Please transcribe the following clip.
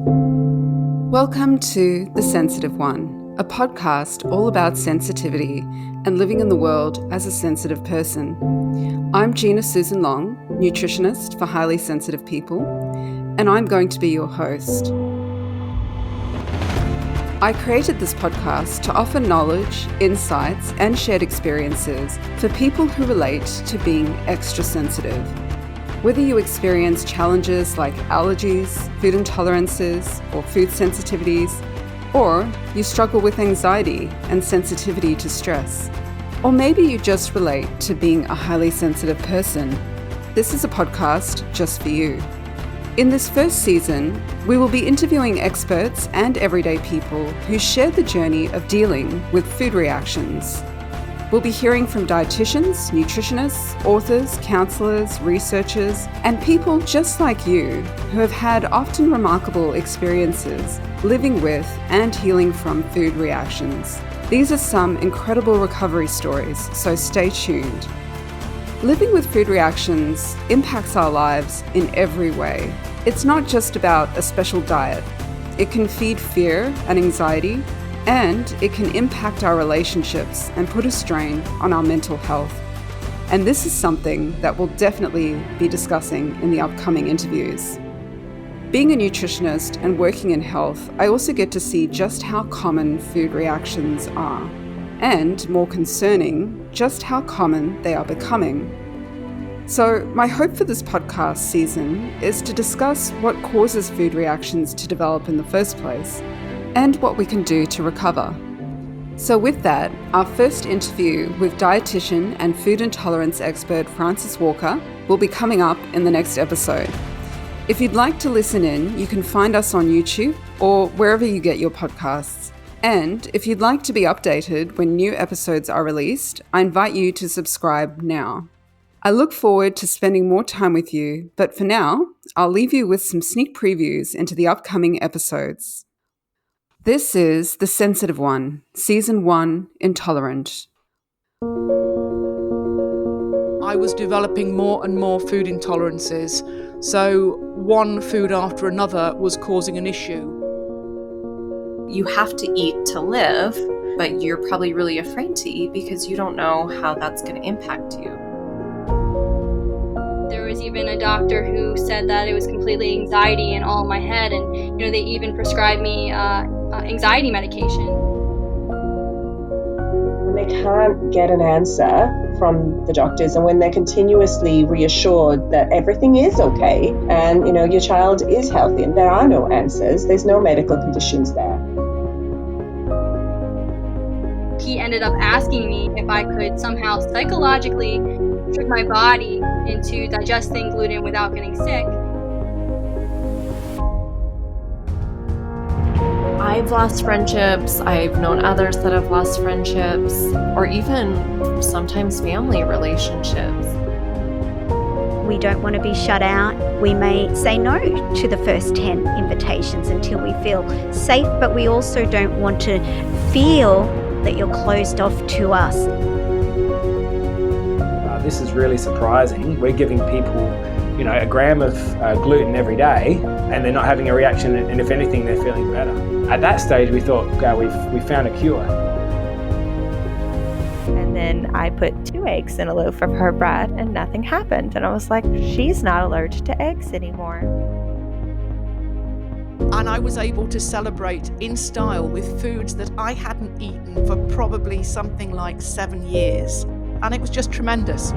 Welcome to The Sensitive One, a podcast all about sensitivity and living in the world as a sensitive person. I'm Gina Susan Long, nutritionist for highly sensitive people, and I'm going to be your host. I created this podcast to offer knowledge, insights, and shared experiences for people who relate to being extra sensitive. Whether you experience challenges like allergies, food intolerances, or food sensitivities, or you struggle with anxiety and sensitivity to stress, or maybe you just relate to being a highly sensitive person, this is a podcast just for you. In this first season, we will be interviewing experts and everyday people who share the journey of dealing with food reactions. We'll be hearing from dieticians, nutritionists, authors, counsellors, researchers, and people just like you who have had often remarkable experiences living with and healing from food reactions. These are some incredible recovery stories, so stay tuned. Living with food reactions impacts our lives in every way. It's not just about a special diet. It can feed fear and anxiety, and it can impact our relationships and put a strain on our mental health. And this is something that we'll definitely be discussing in the upcoming interviews. Being a nutritionist and working in health, I also get to see just how common food reactions are, and more concerning, just how common they are becoming. So my hope for this podcast season is to discuss what causes food reactions to develop in the first place and what we can do to recover. So with that, our first interview with dietitian and food intolerance expert Frances Walker will be coming up in the next episode. If you'd like to listen in, you can find us on YouTube or wherever you get your podcasts. And if you'd like to be updated when new episodes are released, I invite you to subscribe now. I look forward to spending more time with you, but for now, I'll leave you with some sneak previews into the upcoming episodes. This is The Sensitive One, Season 1, Intolerant. I was developing more and more food intolerances, so one food after another was causing an issue. You have to eat to live, but you're probably really afraid to eat because you don't know how that's going to impact you. There was even a doctor who said that it was completely anxiety and all in my head, and they even prescribed me anxiety medication. When they can't get an answer from the doctors, and when they're continuously reassured that everything is okay and your child is healthy and there are no answers, there's no medical conditions there. He ended up asking me if I could somehow psychologically trick my body into digesting gluten without getting sick. I've lost friendships, I've known others that have lost friendships, or even sometimes family relationships. We don't want to be shut out. We may say no to the first 10 invitations until we feel safe, but we also don't want to feel that you're closed off to us. This is really surprising. We're giving people, a gram of gluten every day, and they're not having a reaction, and if anything, they're feeling better. At that stage, we thought, we found a cure. And then I put 2 eggs in a loaf of her bread, and nothing happened. And I was like, she's not allergic to eggs anymore. And I was able to celebrate in style with foods that I hadn't eaten for probably something like 7 years. And it was just tremendous.